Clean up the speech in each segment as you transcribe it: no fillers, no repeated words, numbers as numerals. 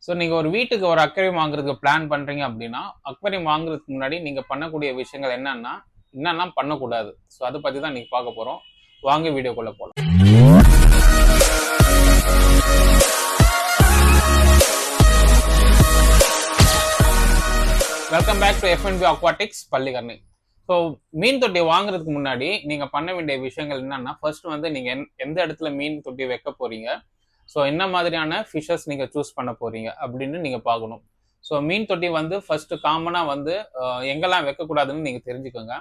So நீங்கள் ஒரு வீட்டுக்கு ஒரு அக்வேரியம் வாங்குறதுக்கு பிளான் பண்ணுறீங்க அப்படின்னா, அக்வேரியம் வாங்குறதுக்கு முன்னாடி நீங்கள் பண்ணக்கூடிய விஷயங்கள் என்னெல்லாம் பண்ணக்கூடாது. ஸோ அதை பற்றி தான் இன்னைக்கு பார்க்க போகிறோம். வாங்க வீடியோக்குள்ளே போகலாம். Welcome back to FNB aquatics Pallikaranai. So மீன் தொட்டி வாங்குறதுக்கு முன்னாடி நீங்கள் பண்ண வேண்டிய விஷயங்கள் என்னன்னா, ஃபர்ஸ்ட் வந்து நீங்கள் எந்த இடத்துல மீன் தொட்டி வைக்க போறீங்க, ஸோ என்ன மாதிரியான ஃபிஷஸ் நீங்கள் சூஸ் பண்ண போறீங்க அப்படின்னு நீங்கள் பார்க்கணும். ஸோ மீன் தொட்டி வந்து ஃபர்ஸ்ட் காமனாக வந்து எங்கெல்லாம் வைக்கக்கூடாதுன்னு நீங்கள் தெரிஞ்சுக்கோங்க.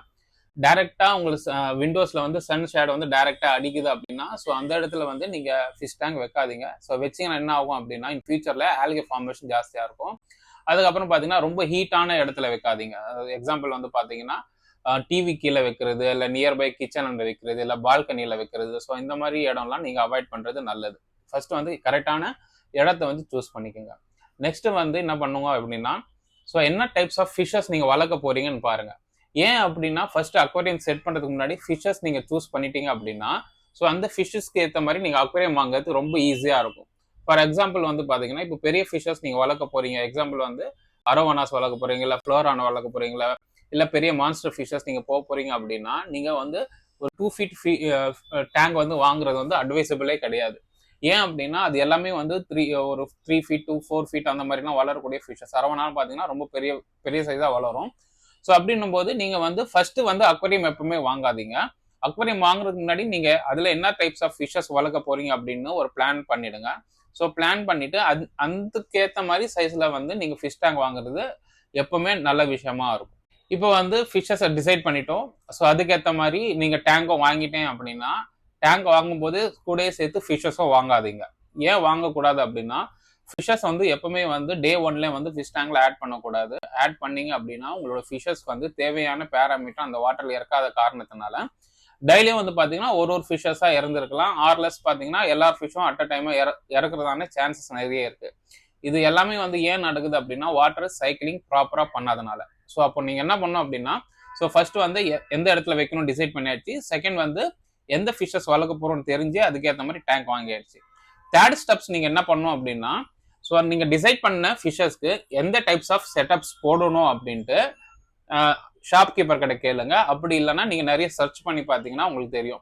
டைரெக்டாக உங்களுக்கு விண்டோஸில் வந்து சன் ஷேடோ வந்து டைரெக்டாக அடிக்குது அப்படின்னா, ஸோ அந்த இடத்துல வந்து நீங்கள் ஃபிஷ் டேங்க் வைக்காதீங்க. ஸோ வச்சிங்கன்னா என்ன ஆகும் அப்படின்னா, இன் ஃபியூச்சரில் ஆல்கே ஃபார்மேஷன் ஜாஸ்தியாக இருக்கும். அதுக்கப்புறம் பார்த்தீங்கன்னா ரொம்ப ஹீட்டான இடத்துல வைக்காதீங்க. எக்ஸாம்பிள் வந்து பார்த்தீங்கன்னா டிவி கீழே வைக்கிறது, இல்லை நியர்பை கிச்சனில் வைக்கிறது, இல்லை பால்கனியில் வைக்கிறது. ஸோ இந்த மாதிரி இடம்லாம் நீங்கள் அவாய்ட் பண்ணுறது நல்லது. ஃபர்ஸ்ட் வந்து கரெக்டான இடத்த வந்து சூஸ் பண்ணிக்கோங்க. நெக்ஸ்ட் வந்து என்ன பண்ணுங்க அப்படின்னா, ஸோ என்ன டைப்ஸ் ஆஃப் ஃபிஷஸ் நீங்கள் வளர்க்க போறீங்கன்னு பாருங்க. ஏன் அப்படின்னா, ஃபர்ஸ்ட் அக்வேரியம் செட் பண்ணுறதுக்கு முன்னாடி ஃபிஷஸ் நீங்கள் சூஸ் பண்ணிட்டீங்க அப்படின்னா, ஸோ அந்த ஃபிஷஸ்க்கு ஏற்ற மாதிரி நீங்கள் அக்வேரியம் வாங்குறது ரொம்ப ஈஸியாக இருக்கும். ஃபார் எக்ஸாம்பிள் வந்து பார்த்தீங்கன்னா, இப்போ பெரிய ஃபிஷஸ் நீங்கள் வளர்க்க போறீங்க. எக்ஸாம்பிள் வந்து அரோவானாஸ் வளர்க்க போறீங்க, இல்லை ஃப்ளோரானா வளர்க்க போறீங்களா, இல்லை பெரிய மான்ஸ்டர் ஃபிஷஸ் நீங்கள் போக போறீங்க அப்படின்னா, நீங்கள் வந்து ஒரு 2 feet டேங்க் வந்து வாங்குறது வந்து அட்வைசபிளே கிடையாது. ஏன் அப்படின்னா, அது எல்லாமே வந்து ஒரு 3 feet to 4 feet அந்த மாதிரிலாம் வளரக்கூடிய ஃபிஷஸ். அரவணாலும் பார்த்தீங்கன்னா ரொம்ப பெரிய பெரிய சைஸாக வளரும். ஸோ அப்படின்னும் போது நீங்கள் வந்து ஃபர்ஸ்ட் வந்து அக்வேரியம் எப்பவுமே வாங்காதீங்க. அக்வேரியம் வாங்குறதுக்கு முன்னாடி நீங்கள் அதில் என்ன டைப்ஸ் ஆஃப் ஃபிஷஸ் வளர்க்க போறீங்க அப்படின்னு ஒரு பிளான் பண்ணிடுங்க. ஸோ பிளான் பண்ணிட்டு அதுக்கேற்ற மாதிரி சைஸில் வந்து நீங்கள் ஃபிஷ் டேங்க் வாங்குறது எப்பவுமே நல்ல விஷயமா இருக்கும். இப்போ வந்து ஃபிஷஸை டிசைட் பண்ணிட்டோம். ஸோ அதுக்கேற்ற மாதிரி நீங்கள் டேங்கை வாங்கிட்டேன் அப்படின்னா, டேங்க் வாங்கும்போது கூடயே சேர்த்து ஃபிஷஸும் வாங்காதீங்க. ஏன் வாங்கக்கூடாது அப்படின்னா, ஃபிஷஸ் வந்து எப்பவுமே வந்து டே ஒன்லேயே வந்து ஃபிஷ் டேங்க்ல ஆட் பண்ணக்கூடாது. ஆட் பண்ணீங்க அப்படின்னா உங்களோட ஃபிஷஸ் வந்து தேவையான பேராமீட்டர் அந்த வாட்டர்ல இறக்காத காரணத்தினால டெய்லியும் வந்து பார்த்தீங்கன்னா ஒரு ஃபிஷஸாக இறந்துருக்கலாம். ஆர்லெஸ் பார்த்தீங்கன்னா எல்லா ஃபிஷ்ஷும் அட் அ டைம் இறக்குறதான சான்சஸ் நிறைய இருக்கு. இது எல்லாமே வந்து ஏன் நடக்குது அப்படின்னா, வாட்டர் சைக்கிளிங் ப்ராப்பராக பண்ணாதனால. ஸோ அப்போ நீங்கள் என்ன பண்ணணும் அப்படின்னா, ஸோ ஃபர்ஸ்ட் வந்து எந்த இடத்துல வைக்கணும் டிசைட் பண்ணியாச்சு. செகண்ட் வந்து எந்த ஃபிஷஸ் வளர்க்க போகிறோம்னு தெரிஞ்சு அதுக்கேற்ற மாதிரி டேங்க் வாங்கியாச்சு. தேர்ட் ஸ்டெப்ஸ் நீங்கள் என்ன பண்ணணும் அப்படின்னா, ஸோ நீங்கள் டிசைட் பண்ண ஃபிஷஸ்க்கு எந்த டைப்ஸ் ஆஃப் செட்டப்ஸ் போடணும் அப்படின்ட்டு ஷாப்கீப்பர் கிட்ட கேளுங்க. அப்படி இல்லைன்னா நீங்கள் நிறைய சர்ச் பண்ணி பார்த்தீங்கன்னா உங்களுக்கு தெரியும்.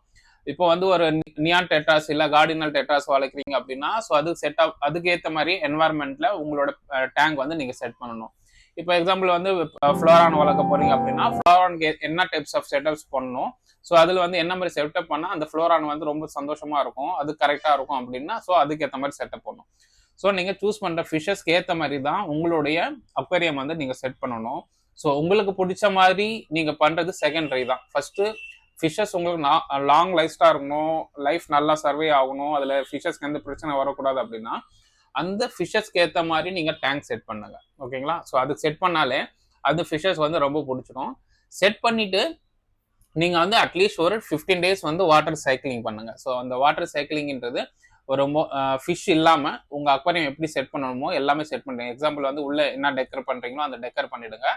இப்போ வந்து ஒரு நியான் டெட்ராஸ் இல்லை கார்டினல் டெட்ராஸ் வளர்க்குறீங்க அப்படின்னா, ஸோ அதுக்கு ஏற்ற மாதிரி என்வாயர்மெண்ட்ல உங்களோட டேங்க் வந்து நீங்கள் செட் பண்ணணும். இப்போ எக்ஸாம்பிள் வந்து ஃப்ளோரான் வளர்க்க போறீங்க அப்படின்னா, ஃப்ளோரானுக்கு என்ன டைப்ஸ் ஆஃப் செட்டப்ஸ் பண்ணணும், ஸோ அதில் வந்து என்ன மாதிரி செட்டப் பண்ணால் அந்த ஃப்ளோரான் வந்து ரொம்ப சந்தோஷமா இருக்கும், அது கரெக்டாக இருக்கும் அப்படின்னா, ஸோ அதுக்கேற்ற மாதிரி செட்டப் பண்ணணும். ஸோ நீங்கள் சூஸ் பண்ணுற ஃபிஷஸ்க்கு ஏற்ற மாதிரி தான் உங்களுடைய அக்வேரியம் வந்து நீங்கள் செட் பண்ணணும். ஸோ உங்களுக்கு பிடிச்ச மாதிரி நீங்கள் பண்ணுறது செகண்டரி தான். ஃபர்ஸ்ட்டு ஃபிஷஸ் உங்களுக்கு லாங் லைஃப்ஸ்டாக இருக்கணும், லைஃப் நல்லா சர்வே ஆகணும், அதில் ஃபிஷஸ்க்கு எந்த பிரச்சனை வரக்கூடாது அப்படின்னா அந்த ஃபிஷஸ்க்கு ஏற்ற மாதிரி நீங்கள் டேங்க் செட் பண்ணுங்க. ஓகேங்களா? ஸோ அது செட் பண்ணாலே அது ஃபிஷஸ் வந்து ரொம்ப பிடிச்சிடும். செட் பண்ணிட்டு நீங்கள் வந்து அட்லீஸ்ட் ஒரு 15 days வந்து வாட்டர் சைக்கிளிங் பண்ணுங்க. ஸோ அந்த வாட்டர் சைக்கிளிங்ன்றது ஒரு ஃபிஷ் இல்லாமல் உங்கள் அக்வேரியம் எப்படி செட் பண்ணணுமோ எல்லாமே செட் பண்ணுங்க. எக்ஸாம்பிள் வந்து உள்ள என்ன டெக்கர் பண்ணுறீங்களோ அந்த டெக்கர் பண்ணிடுங்க,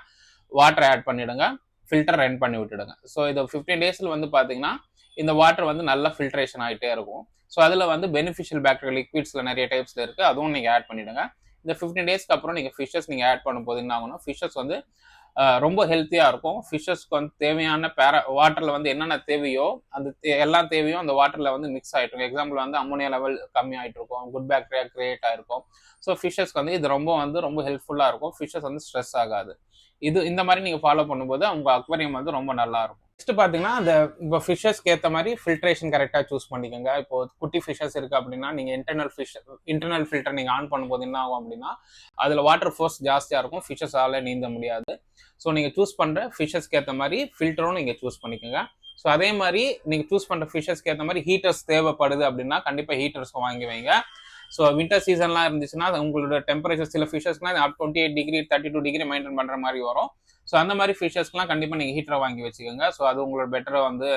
வாட்டர் ஆட் பண்ணிடுங்க, ஃபில்டர் ரன் பண்ணி விட்டுடுங்க. ஸோ இது 15 daysல வந்து பார்த்தீங்கன்னா இந்த வாட்டர் வந்து நல்லா ஃபில்ட்ரேஷன் ஆகிட்டே இருக்கும். ஸோ அதில் வந்து பெனிஃபிஷியல் பாக்டீரியா லிக்விட்ஸில் நிறைய டைப்ஸில் இருக்குது, அதுவும் நீங்கள் ஆட் பண்ணிவிடுங்க. இந்த 15 daysக்கு அப்புறம் நீங்கள் ஃபிஷஸ் நீங்கள் ஆட் பண்ணும்போது என்ன ஆகணும், ஃபிஷஸ் வந்து ரொம்ப ஹெல்த்தியாக இருக்கும். ஃபிஷஸ்க்கு வந்து தேவையான வாட்டரில் வந்து என்னென்ன தேவையோ அந்த எல்லா தேவையும் அந்த வாட்டரில் வந்து மிக்ஸ் ஆகிட்டு இருக்கும். எக்ஸாம்பிள் வந்து அம்மோனியா லெவல் கம்மி ஆகிட்டு இருக்கும், குட் பாக்டீரியா கிரியேட் ஆகிருக்கும். ஸோ ஃபிஷஸ்க்கு வந்து இது ரொம்ப ஹெல்ப்ஃபுல்லாக இருக்கும். ஃபிஷஸ் வந்து ஸ்ட்ரெஸ் ஆகாது. இந்த மாதிரி நீங்கள் ஃபாலோ பண்ணும்போது உங்கள் அக்வேரியம் வந்து ரொம்ப நல்லா இருக்கும். நெக்ஸ்ட் பார்த்தீங்கன்னா, அந்த இப்போ ஃபிஷஸ்க்கு ஏற்ற மாதிரி ஃபில்ட்ரேஷன் கரெக்டாக சூஸ் பண்ணிக்கோங்க. இப்போ குட்டி ஃபிஷஸ் இருக்குது அப்படின்னா நீங்கள் இன்டர்னல் ஃபில்டர் நீங்கள் ஆன் பண்ணும்போது என்ன ஆகும் அப்படின்னா, அதில் வாட்டர் ஃபோர்ஸ் ஜாஸ்தியாக இருக்கும், ஃபிஷஸால் நீந்த முடியாது. ஸோ நீங்கள் சூஸ் பண்ணுற ஃபிஷஸ்க்கு ஏற்ற மாதிரி ஃபில்டரும் நீங்கள் சூஸ் பண்ணிக்கோங்க. ஸோ அதே மாதிரி நீங்கள் சூஸ் பண்ணுற ஃபிஷஸ்க்கு ஏற்ற மாதிரி ஹீட்டர்ஸ் தேவைப்படுது அப்படின்னா கண்டிப்பாக ஹீட்டர்ஸும் வாங்கி வைங்க. ஸோ வின்டர் சீசன்லாம் இருந்துச்சுன்னா உங்களோட டெம்பரேச்சர் சில ஃபிஷஸ்க்குலாம் 28 degree 32 degree மெயின்டைன் பண்ணுற மாதிரி வரும். ஸோ அந்த மாதிரி ஃபிஷஸ்க்குலாம் கண்டிப்பாக நீங்கள் ஹீட்டரை வாங்கி வச்சுக்கோங்க. ஸோ அது உங்களோட பெட்டராக வந்து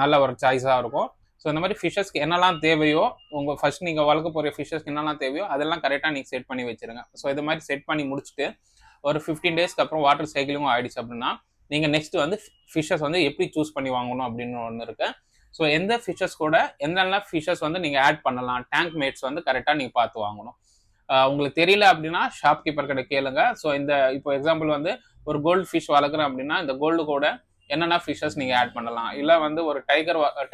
நல்ல ஒரு சாய்ஸாக இருக்கும். ஸோ இந்த மாதிரி ஃபிஷஸ்க்கு என்னெல்லாம் தேவையோ உங்கள் ஃபர்ஸ்ட் நீங்கள் வளர்க்க போகிற ஃபிஷஸ்க்கு என்னெல்லாம் தேவையோ அதெல்லாம் கரெக்டாக நீங்கள் செட் பண்ணி வச்சுருங்க. ஸோ இது மாதிரி செட் பண்ணி முடிச்சுட்டு ஒரு 15 daysக்கு அப்புறம் வாட்டர் சைக்கிளிங்கும் ஆயிடுச்சு அப்படின்னா நீங்கள் நெக்ஸ்ட் வந்து ஃபிஷஸ் வந்து எப்படி சூஸ் பண்ணி வாங்கணும் அப்படின்னு ஒன்று இருக்கு. ஸோ எந்த ஃபிஷஸ் கூட என்னென்ன ஃபிஷஸ் வந்து நீங்கள் ஆட் பண்ணலாம், டேங்க் மேட்ஸ் வந்து கரெக்டாக நீங்கள் பார்த்து வாங்கணும். உங்களுக்கு தெரியல அப்படின்னா ஷாப்கீப்பர் கிட்ட கேளுங்க. ஸோ இந்த இப்போ எக்ஸாம்பிள் வந்து ஒரு கோல்டு ஃபிஷ் வளர்க்குறேன் அப்படின்னா இந்த கோல்டு கூட என்னென்ன ஃபிஷஸ் நீங்க ஆட் பண்ணலாம், இல்லை வந்து ஒரு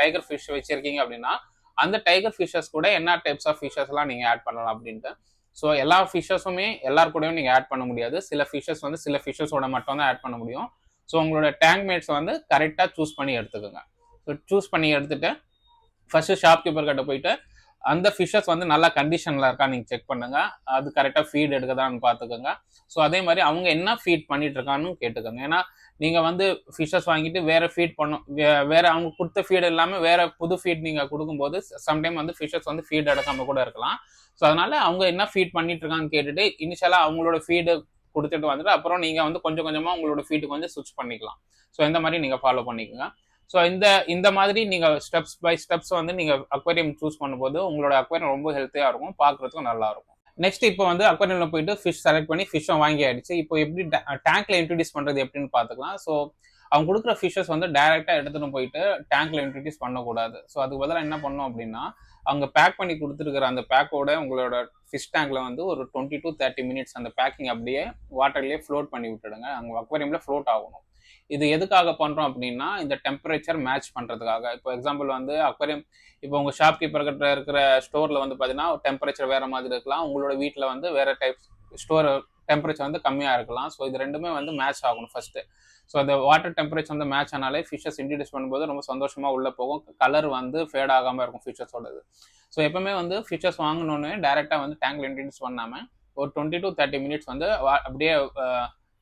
டைகர் ஃபிஷ் வச்சிருக்கீங்க அப்படின்னா அந்த டைகர் ஃபிஷஸ் கூட என்ன டைப்ஸ் ஆஃப் ஃபிஷஸ்லாம் நீங்க ஆட் பண்ணலாம் அப்படின்ட்டு. ஸோ எல்லா ஃபிஷஸுமே எல்லார் கூடயும் நீங்க ஆட் பண்ண முடியாது. சில ஃபிஷஸ் வந்து சில ஃபிஷஸோட மட்டும் தான் ஆட் பண்ண முடியும். ஸோ உங்களோட டேங்க் மேட்ஸ் வந்து கரெக்டாக சூஸ் பண்ணி எடுத்துக்கோங்க. ஸோ சூஸ் பண்ணி எடுத்துட்டு ஃபர்ஸ்ட் ஷாப்கீப்பர் கிட்ட போயிட்டு அந்த ஃபிஷஸ் வந்து நல்ல கண்டிஷன்ல இருக்கா நீங்க செக் பண்ணுங்க. அது கரெக்டாக ஃபீட் எடுக்குதான்னு பார்த்துக்கோங்க. ஸோ அதே மாதிரி அவங்க என்ன ஃபீட் பண்ணிட்டு இருக்கான்னு கேட்டுக்கோங்க. ஏன்னா நீங்க வந்து ஃபிஷஸ் வாங்கிட்டு வேற ஃபீட் பண்ணும், வேற அவங்க கொடுத்த ஃபீட் இல்லாம வேற புது ஃபீட் நீங்க கொடுக்கும்போது சம்டைம் வந்து ஃபிஷஸ் வந்து ஃபீட் எடுக்காம கூட இருக்கலாம். ஸோ அதனால அவங்க என்ன ஃபீட் பண்ணிட்டு இருக்காங்கன்னு கேட்டுட்டு இனிஷியலா அவங்களோட ஃபீடு கொடுத்துட்டு வந்துட்டு அப்புறம் நீங்க வந்து கொஞ்சம் கொஞ்சமா உங்களோட ஃபீட்டுக்கு வந்து ஸ்விட்ச் பண்ணிக்கலாம். ஸோ இந்த மாதிரி நீங்க ஃபாலோ பண்ணிக்கோங்க. ஸோ இந்த மாதிரி நீங்க ஸ்டெப்ஸ் பை ஸ்டெப்ஸ் வந்து நீங்க அக்வேரியம் சூஸ் பண்ணும்போது உங்களோட அக்வேரியம் ரொம்ப ஹெல்த்தியா இருக்கும், பார்க்கறதுக்கும் நல்லா இருக்கும். நெக்ஸ்ட் இப்போ வந்து அக்வேரியம்ல போயிட்டு ஃபிஷ் செலக்ட் பண்ணி ஃபிஷ்ஷை வாங்கி ஆயிடுச்சு. இப்போ எப்படி டேங்க்ல இன்ட்ரடியூஸ் பண்றது எப்படின்னு பார்த்துக்கலாம். ஸோ அவங்க கொடுக்குற ஃபிஷஸ் வந்து டைரக்டா எடுத்துட்டு போயிட்டு டேங்க்ல இன்ட்ரடியூஸ் பண்ணக்கூடாது. ஸோ அதுக்கு பதிலாக என்ன பண்ணணும் அப்படின்னா அவங்க பேக் பண்ணி கொடுத்துருக்கிற அந்த பேக்கோட உங்களோட ஃபிஷ் டேங்க்ல வந்து ஒரு 20 to 30 மினிட்ஸ் அந்த பேக்கிங் அப்படியே வாட்டர்லேயே ஃப்ளோட் பண்ணி விட்டுடுங்க. அங்கே அக்வேரியம்ல ஃப்ளோட் ஆகணும். இது எதுக்காக பண்றோம் அப்படின்னா இந்த டெம்பரேச்சர் மேட்ச் பண்றதுக்காக. இப்போ எக்ஸாம்பிள் வந்து அக்வேரியம் இப்போ உங்க ஷாப்கீப்பர் கிட்ட இருக்கிற ஸ்டோர்ல வந்து பாத்தீங்கன்னா டெம்பரேச்சர் வேற மாதிரி இருக்கலாம், உங்களோட வீட்டில் வந்து வேற டைப் ஸ்டோர் டெம்பரேச்சர் வந்து கம்மியா இருக்கலாம். ஸோ இது ரெண்டுமே வந்து மேட்ச் ஆகணும் ஃபர்ஸ்ட். ஸோ அந்த வாட்டர் டெம்பரேச்சர் வந்து மேட்ச் ஆனாலே ஃபிஷஸ் இன்ட்ரடியூஸ் பண்ணும்போது ரொம்ப சந்தோஷமா உள்ள போகும், கலர் வந்து ஃபேட் ஆகாம இருக்கும் ஃபிஷஸோடது. ஸோ எப்பவுமே வந்து ஃபிஷஸ் வாங்கணுன்னு டைரக்டா வந்து டேங்க்ல இன்ட்ரடியூஸ் பண்ணாம ஒரு 20 to 30 மினிட்ஸ் வந்து அப்படியே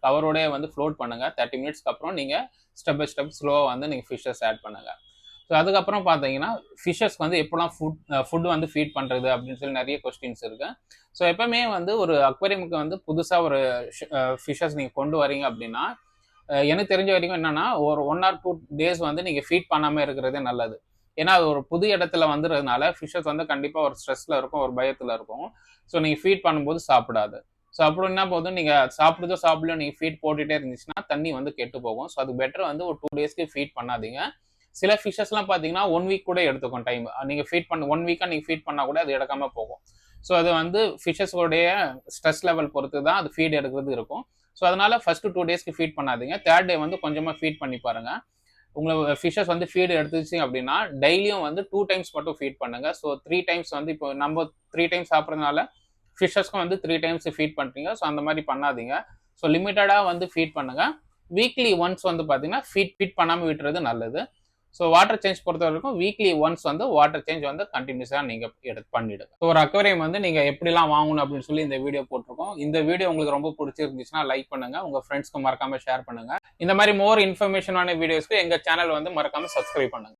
கவரோடய வந்து ஃப்ளோட் பண்ணுங்க. 30 மினிட்ஸ்க்கு அப்புறம் நீங்க ஸ்டெப் பை ஸ்டெப் ஸ்லோவாக வந்து நீங்க ஃபிஷஸ் ஆட் பண்ணுங்க. ஸோ அதுக்கப்புறம் பார்த்தீங்கன்னா ஃபிஷஸ்க்கு வந்து எப்போலாம் ஃபுட் வந்து ஃபீட் பண்றது அப்படின்னு சொல்லி நிறைய கொஸ்டின்ஸ் இருக்கு. ஸோ எப்பவுமே வந்து ஒரு அக்வேரியமுக்கு வந்து புதுசாக ஒரு ஃபிஷஸ் நீங்க கொண்டு வரீங்க அப்படின்னா எனக்கு தெரிஞ்ச வரைக்கும் என்னன்னா ஒரு 1 or 2 days வந்து நீங்க ஃபீட் பண்ணாம இருக்கிறதே நல்லது. ஏன்னா அது ஒரு புது இடத்துல வந்துறதுனால ஃபிஷஸ் வந்து கண்டிப்பா ஒரு ஸ்ட்ரெஸ்ல இருக்கும், ஒரு பயத்துல இருக்கும். ஸோ நீங்க ஃபீட் பண்ணும்போது சாப்பிடாது. ஸோ அப்படி என்ன போதும் நீங்க சாப்பிடலையோ நீங்க ஃபீட் போட்டுட்டே இருந்துச்சுன்னா தண்ணி வந்து கெட்டு போகும். ஸோ அது பெட்டர் வந்து ஒரு 2 daysக்கு ஃபீட் பண்ணாதீங்க. சில ஃபிஷஸ்லாம் பார்த்தீங்கன்னா 1 week கூட எடுத்துக்கும் டைம். நீங்க ஃபீட் பண்ண 1 week நீங்க ஃபீட் பண்ணா கூட அது எடுக்காம போகும். ஸோ அது வந்து ஃபிஷஸோடைய ஸ்ட்ரெஸ் லெவல் பொறுத்து தான் அது ஃபீட் எடுக்கிறது இருக்கும். ஸோ அதனால ஃபர்ஸ்ட் 2 daysக்கு ஃபீட் பண்ணாதீங்க. 3rd day வந்து கொஞ்சமா ஃபீட் பண்ணி பாருங்க. உங்களை ஃபிஷஸ் வந்து ஃபீட் எடுத்துச்சு அப்படின்னா டெய்லியும் வந்து 2 times மட்டும் ஃபீட் பண்ணுங்க. ஸோ 3 times வந்து இப்போ நம்ம 3 times சாப்பிட்றதுனால ஃபிஷஸ்க்கும் வந்து 3 times ஃபீட் பண்றீங்க. ஸோ அந்த மாதிரி பண்ணாதீங்க. ஸோ லிமிட்டடா வந்து ஃபீட் பண்ணுங்க. வீக்லி ஒன்ஸ் வந்து பாத்தீங்கன்னா ஃபீட் பண்ணாம விட்டுறது நல்லது. ஸோ வாட்டர் சேஞ்ச் பொறுத்த வரைக்கும் வீக்லி ஒன்ஸ் வந்து வாட்டர் சேஞ்ச் வந்து கண்டினியூஸா நீங்க பண்ணிடுங்க. ஸோ ஒரு அக்வேரியம் வந்து நீங்க எப்படிலாம் வாங்கணும் அப்படின்னு சொல்லி இந்த வீடியோ போட்டிருக்கோம். இந்த வீடியோ உங்களுக்கு ரொம்ப பிடிச்சிருந்துச்சுன்னா லைக் பண்ணுங்க, உங்க ஃப்ரெண்ட்ஸ்க்கு மறக்காம ஷேர் பண்ணுங்க. இந்த மாதிரி மோர் இன்ஃபர்மேஷனான வீடியோஸ்க்கு எங்க சேனல் வந்து மறக்காம சப்ஸ்கிரைப் பண்ணுங்க.